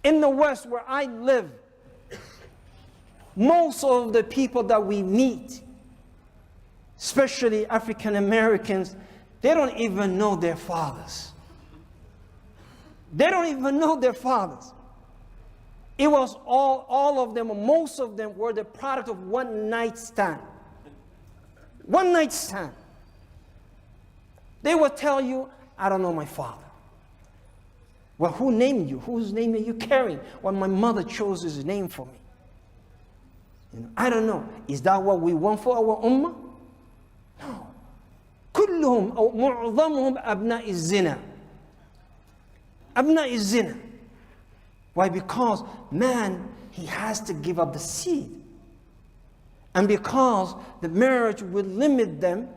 In the West where I live, most of the people that we meet, especially African Americans, they don't even know their fathers. They don't even know their fathers. It was all of them, most of them were the product of one night stand. One night stand. They will tell you, I don't know my father. Well, who named you? Whose name are you carrying? Well, my mother chose his name for me. I don't know. Is that what we want for our ummah? No. كلهم أو معظمهم أبناء الزنا. أبناء الزنا. Why? Because man, he has to give up the seed. And because the marriage will limit them,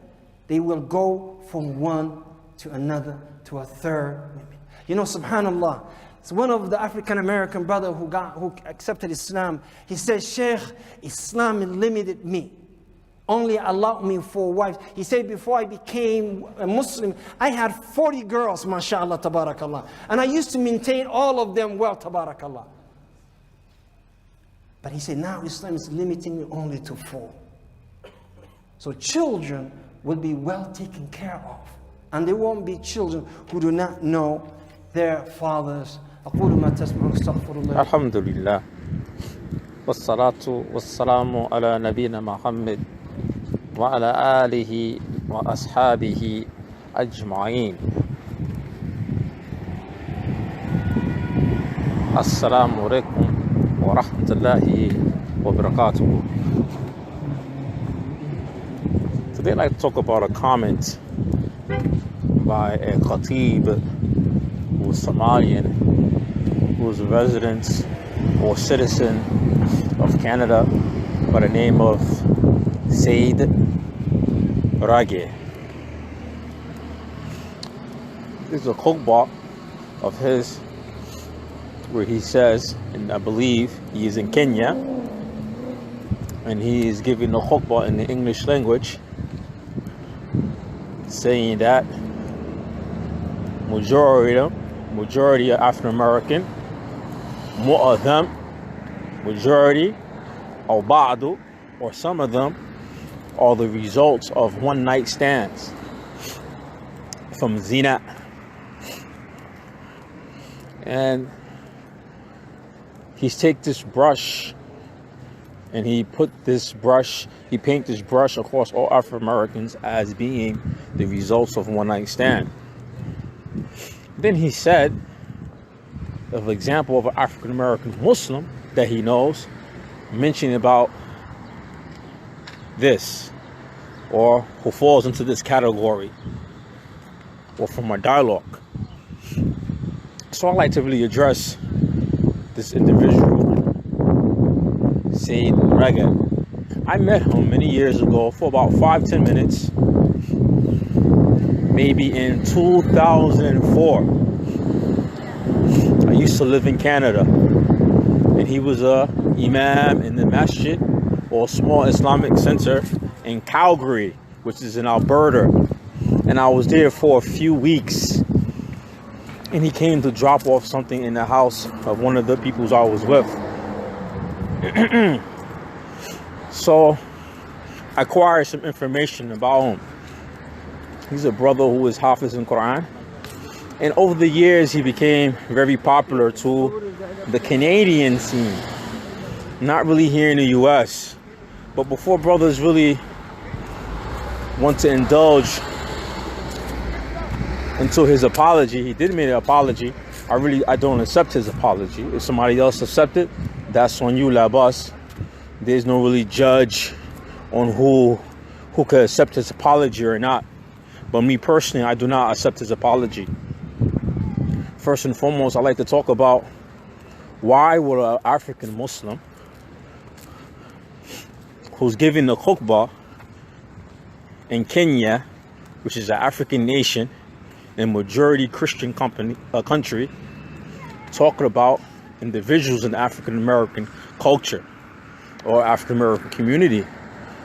they will go from one to another to a third woman. You know, subhanallah, it's one of the African American brother who accepted Islam. He said, Sheikh, Islam limited me. Only allowed me 4 wives. He said, before I became a Muslim, I had 40 girls, mashallah, tabarakallah. And I used to maintain all of them well, tabarakallah. But he said, now Islam is limiting me only to 4. So children will be well taken care of. And there won't be children who do not know their fathers. Alhamdulillah. Wassalatu wassalamu ala nabina Muhammad wa ala alihi wa ashabihi ajma'in. Assalamu alaikum wa rahmatullahi wa barakatuh. Today I'd like to talk about a comment by a khatib who was Somalian, who was a resident or citizen of Canada by the name of Said Regaeh. This is a khutbah of his where he says, and I believe he is in Kenya, and he is giving a khutbah in the English language, saying that majority of African American, more of them, majority, or ba'du, or some of them, are the results of one night stands from zina. And he's take this brush and he paint this brush across all African Americans as being the results of one night stand. Then he said, of example of an African American Muslim that he knows, mentioning about this, or who falls into this category, or from a dialogue. So I'd like to really address this individual, Said Regaeh. I met him many years ago for about 5-10 minutes, maybe in 2004. I used to live in Canada, and he was a imam in the masjid, or a small Islamic center in Calgary, which is in Alberta. And I was there for a few weeks, and he came to drop off something in the house of one of the people I was with. So I acquired some information about him. He's a brother who is Hafiz in Quran, and over the years he became very popular to the Canadian scene, not really here in the US. But before brothers really want to indulge into his apology, he did make an apology. I don't accept his apology. If somebody else accepts it, that's on you, la boss. There's no really judge on who could accept his apology or not. But me personally, I do not accept his apology. First and foremost, I'd like to talk about why would an African Muslim who's giving the khutbah in Kenya, which is an African nation and majority Christian country, talking about individuals in the African American culture or African American community.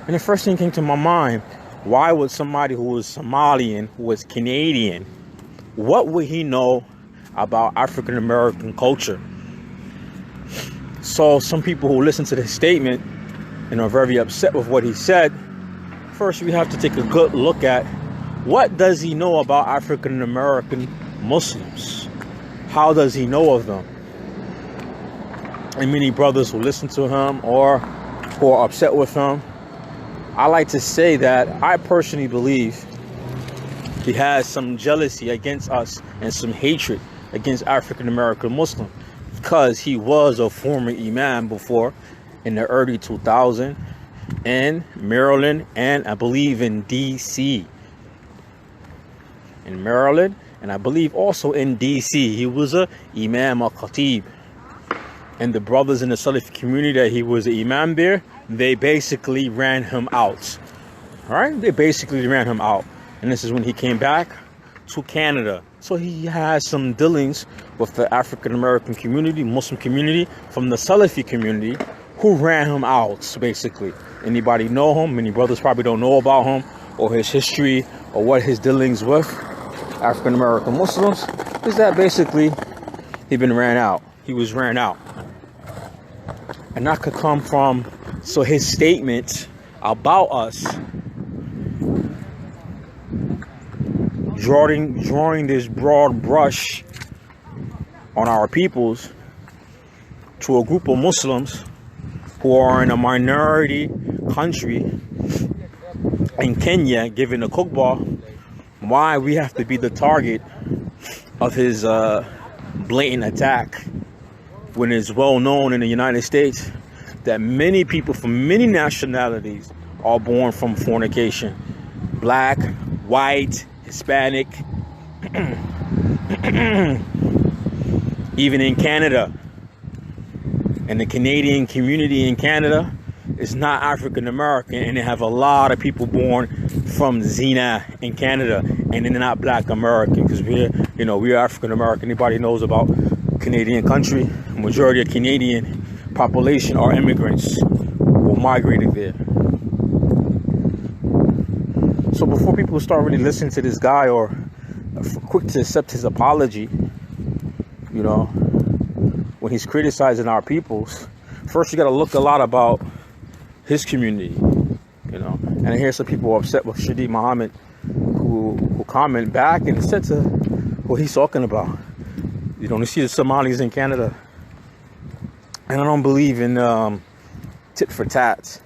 And the first thing came to my mind, why would somebody who was Somalian, who was Canadian, what would he know about African American culture? So some people who listen to this statement and are very upset with what he said, first we have to take a good look at what does he know about African American Muslims? How does he know of them? And many brothers who listen to him or who are upset with him, I like to say that I personally believe he has some jealousy against us and some hatred against African American Muslims, because he was a former imam before in the early 2000s in Maryland, and I believe in DC. In Maryland, and I believe also in DC. He was a imam or khatib. And the brothers in the Salafi community that he was an imam there, they basically ran him out. All right? They basically ran him out. And this is when he came back to Canada. So he has some dealings with the African American community, Muslim community, from the Salafi community, who ran him out, basically. Anybody know him? Many brothers probably don't know about him or his history or what his dealings with African American Muslims is that basically he been ran out. He was ran out. And that could come from, so his statement about us, drawing this broad brush on our peoples to a group of Muslims who are in a minority country in Kenya, giving a khutbah, why we have to be the target of his blatant attack, when it's well known in the United States that many people from many nationalities are born from fornication. Black, white, Hispanic, even in Canada. And the Canadian community in Canada is not African American, and they have a lot of people born from Zina in Canada, and they're not Black American, because we're African American. Anybody knows about Canadian country? The majority of Canadian population are immigrants who migrated there. So before people start really listening to this guy or quick to accept his apology, when he's criticizing our peoples, first you got to look a lot about his community, And I hear some people upset with Shadi Muhammad who comment back and said to what he's talking about. You see the Somalis in Canada. And I don't believe in tit for tat.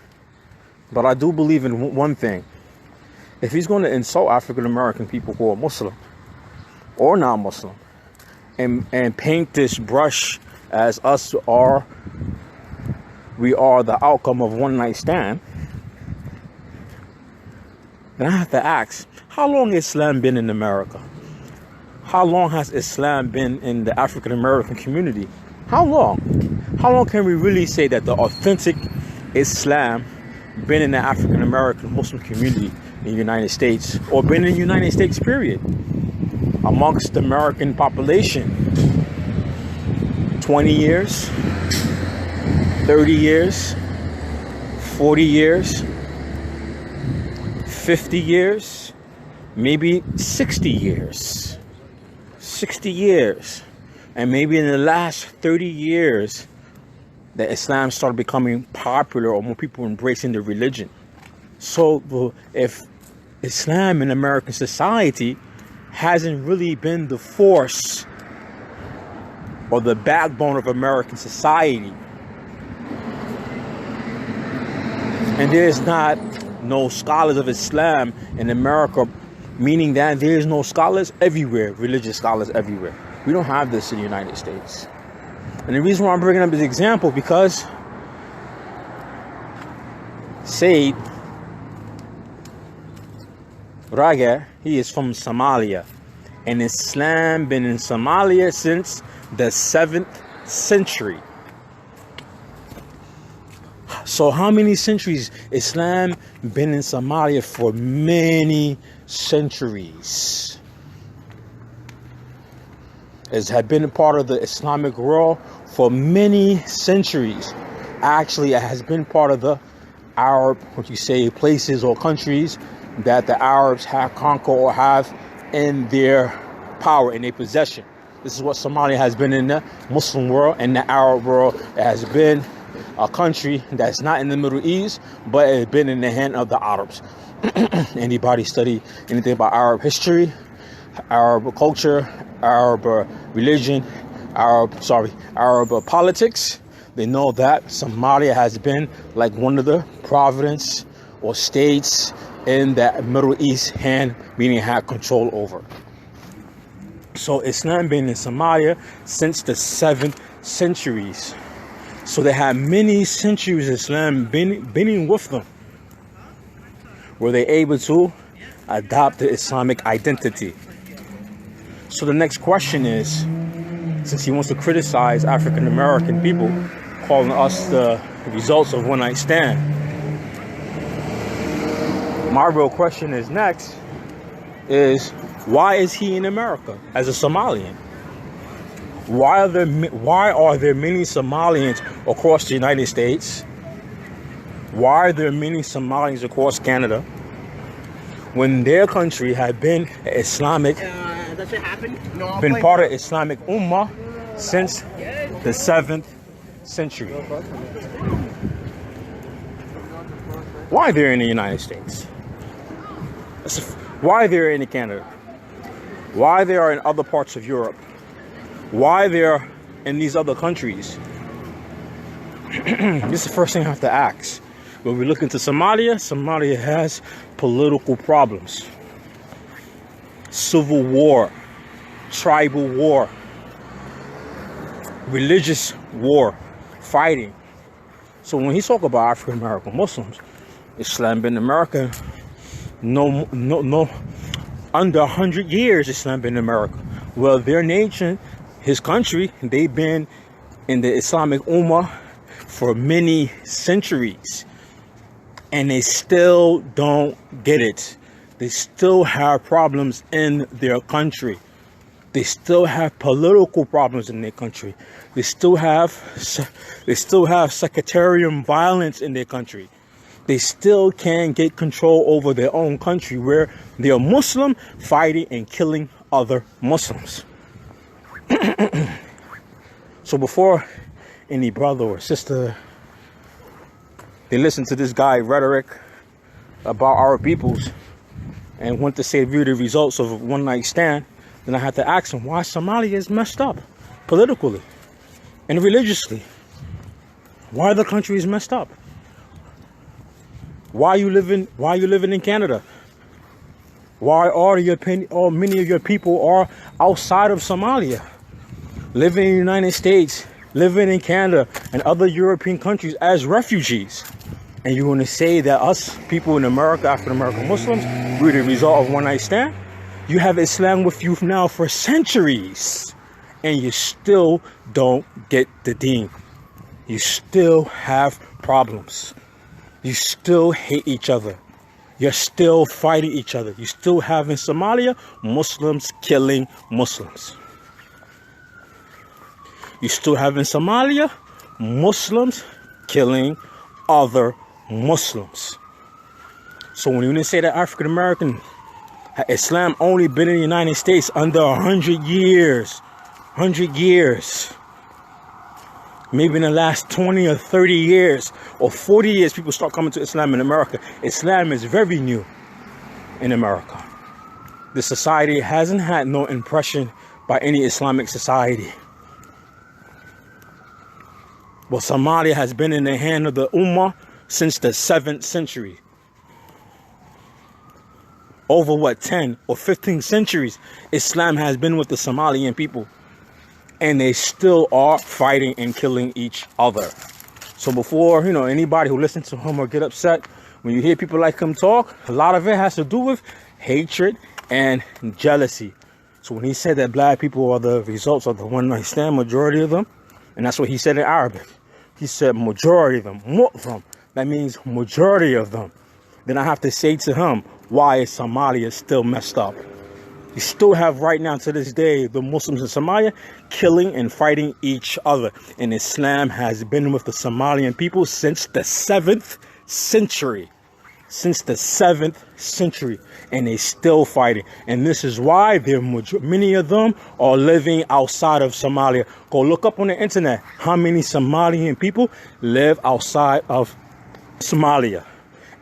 But I do believe in one thing. If he's going to insult African American people who are Muslim or non-Muslim and paint this brush as we are the outcome of one night stand, then I have to ask, how long has Islam been in America? How long has Islam been in the African American community? How long? How long can we really say that the authentic Islam been in the African American Muslim community in the United States, or been in the United States, period, amongst the American population? 20 years, 30 years, 40 years, 50 years, maybe 60 years. 60 years. And maybe in the last 30 years that Islam started becoming popular, or more people embracing the religion. So if Islam in American society hasn't really been the force or the backbone of American society, and there's not no scholars of Islam in America, meaning that there's no scholars everywhere, religious scholars everywhere. We don't have this in the United States. And the reason why I'm bringing up this example, because Sayyid Regaeh, he is from Somalia. And Islam been in Somalia since the 7th century. So how many centuries? Islam been in Somalia for many centuries. It had been a part of the Islamic world for many centuries. Actually, it has been part of the Arab, places or countries that the Arabs have conquered or have in their power, in their possession. This is what Somalia has been in the Muslim world and the Arab world. It has been a country that's not in the Middle East, but it's been in the hand of the Arabs. Anybody study anything about Arab history, Arab culture, Arab religion, Arab politics, they know that Somalia has been like one of the province or states in the Middle East hand, meaning had control over. So Islam been in Somalia since the 7th centuries. So they had many centuries Islam been with them. Were they able to adopt the Islamic identity? So the next question is, since he wants to criticize African American people, calling us the results of one night stand, my real question is next is, why is he in America as a Somalian? Why are there many Somalians across the United States? Why are there many Somalians across Canada when their country had been Islamic, been part of Islamic Ummah since the 7th century? Why they're in the United States? Why they're in Canada? Why they are in other parts of Europe? Why they're in these other countries? This is the first thing I have to ask. When we look into Somalia, Somalia has political problems. Civil war, tribal war, religious war, fighting. So when he talk about African American Muslims, Islam been in America, no, under 100 years Islam been in America. Well, their nation, his country, they've been in the Islamic Ummah for many centuries. And they still don't get it. They still have problems in their country. They still have political problems in their country. They still have sectarian violence in their country. They still can't get control over their own country, where they are Muslim fighting and killing other Muslims. So before any brother or sister, they listen to this guy rhetoric about our peoples and want to say view the results of a one night stand, then I have to ask them why Somalia is messed up politically and religiously. Why the country is messed up. Why you living in Canada? Why many of your people are outside of Somalia, living in the United States, living in Canada and other European countries as refugees? And you want to say that us people in America, African American Muslims, we're the result of one night stand? You have Islam with you now for centuries, and you still don't get the deen. You still have problems. You still hate each other. You're still fighting each other. You still have in Somalia Muslims killing Muslims. You still have in Somalia Muslims killing other Muslims. So when you say that African American Islam only been in the United States under 100 years, maybe in the last 20 or 30 years or 40 years, people start coming to Islam in America. Islam is very new in America. The society hasn't had no impression by any Islamic society. But Somalia has been in the hand of the Ummah since the 7th century. Over 10 or 15 centuries, Islam has been with the Somalian people. And they still are fighting and killing each other. So before, anybody who listens to him or get upset, when you hear people like him talk, a lot of it has to do with hatred and jealousy. So when he said that black people are the results of the one night stand, majority of them, and that's what he said in Arabic. He said majority of them, mu'tham. That means majority of them. Then I have to say to him, why is Somalia still messed up? You still have right now to this day the Muslims in Somalia killing and fighting each other. And Islam has been with the Somalian people since the 7th century. since the 7th century, and they still fighting. And this is why many of them are living outside of Somalia. Go look up on the internet how many Somalian people live outside of Somalia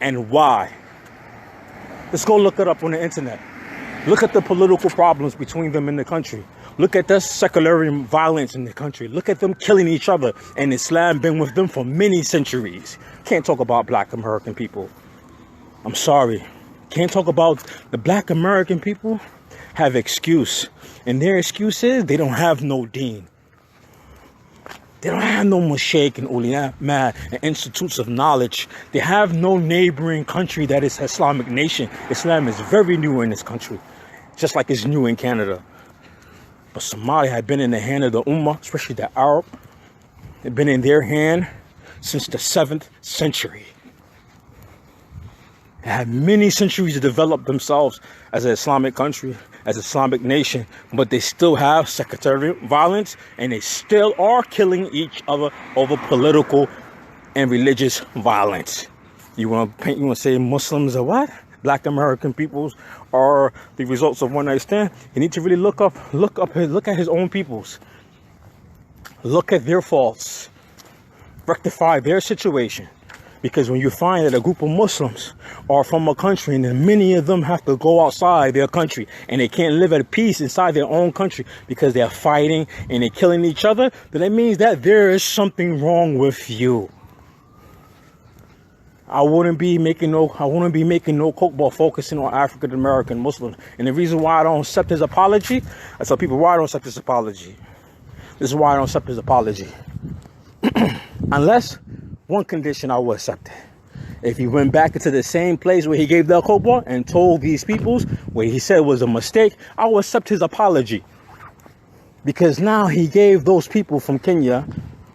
and why. Let's go look it up on the internet. Look at the political problems between them in the country. Look at the secular violence in the country. Look at them killing each other. And Islam been with them for many centuries. Can't talk about black American people. I'm sorry. Can't talk about the black American people have excuse. And their excuse is they don't have no deen. They don't have no moshaykh and ulama and institutes of knowledge. They have no neighboring country that is Islamic nation. Islam is very new in this country, just like it's new in Canada. But Somalia had been in the hand of the Ummah, especially the Arab. They've been in their hand since the 7th century. They had many centuries to develop themselves as an Islamic country, as an Islamic nation, but they still have sectarian violence, and they still are killing each other over political and religious violence. You want to say Muslims are what? Black American peoples are the results of one night stand? You need to really look at his own peoples. Look at their faults. Rectify their situation. Because when you find that a group of Muslims are from a country and then many of them have to go outside their country and they can't live at peace inside their own country because they're fighting and they're killing each other, then that means that there is something wrong with you. I wouldn't be making no coke ball focusing on African American Muslims. And the reason why I don't accept his apology, I tell people why I don't accept his apology. This is why I don't accept his apology. Unless one condition I will accept it. If he went back into the same place where he gave the khutbah and told these peoples what he said was a mistake, I will accept his apology. Because now he gave those people from Kenya,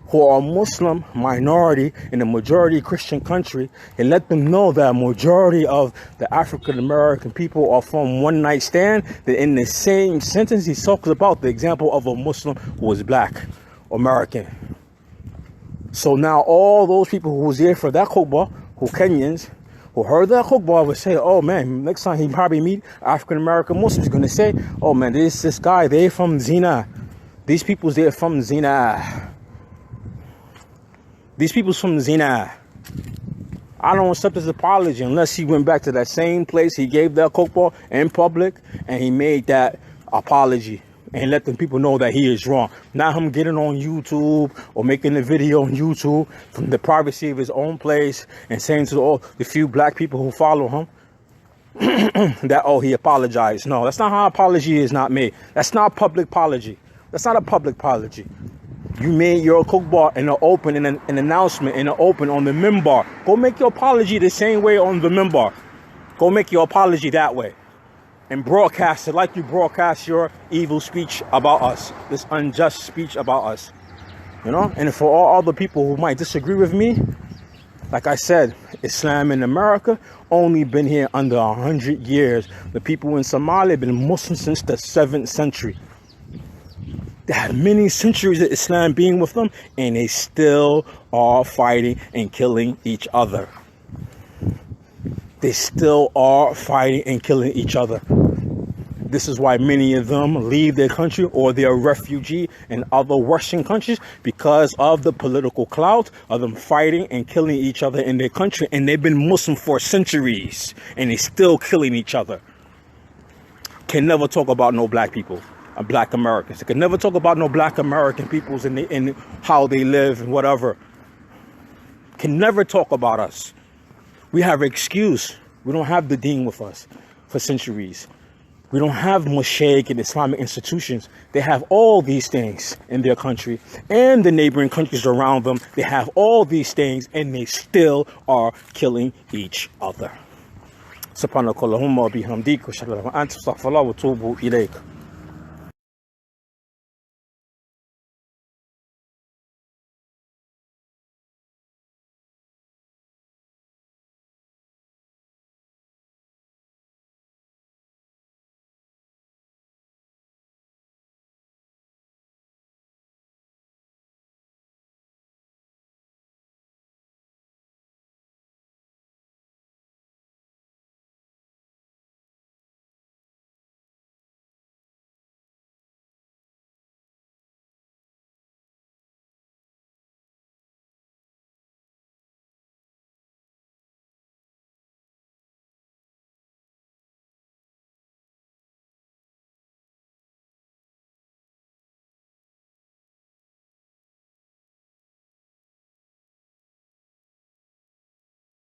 who are Muslim minority in a majority Christian country, and let them know that a majority of the African American people are from one night stand, that in the same sentence he talks about the example of a Muslim who was black American. So now all those people who was there for that khutbah, who Kenyans, who heard that khutbah would say, oh man, next time he probably meet African American Muslims, going to say, oh man, this guy, they're from Zina. These people's they're from Zina. These people's from Zina. I don't accept his apology unless he went back to that same place he gave that khutbah in public and he made that apology and let the people know that he is wrong. Not him getting on YouTube or making a video on YouTube from the privacy of his own place and saying to all the few black people who follow him that, oh, he apologized. No, that's not how apology is not made. That's not public apology. That's not a public apology. You made your khutbah in the open, in an announcement in the open on the minbar. Go make your apology the same way on the minbar. Go make your apology that way. And broadcast it like you broadcast your evil speech about us. This unjust speech about us. You know? And for all other people who might disagree with me, like I said, Islam in America only been here under 100 years. The people in Somalia have been Muslim since the 7th century. They had many centuries of Islam being with them, and they still are fighting and killing each other. They still are fighting and killing each other. This is why many of them leave their country or they're a refugee in other Western countries, because of the political clout of them fighting and killing each other in their country. And they've been Muslim for centuries and they still killing each other. Can never talk about no black people, black Americans. They can never talk about no black American peoples and how they live and whatever. Can never talk about us. We have an excuse. We don't have the deen with us for centuries. We don't have moshaykh and Islamic institutions. They have all these things in their country and the neighboring countries around them. They have all these things and they still are killing each other. Subhanakallahumma bihamdika wa ashhadu an la ilaha illa anta astaghfiruka wa atubu ilayk.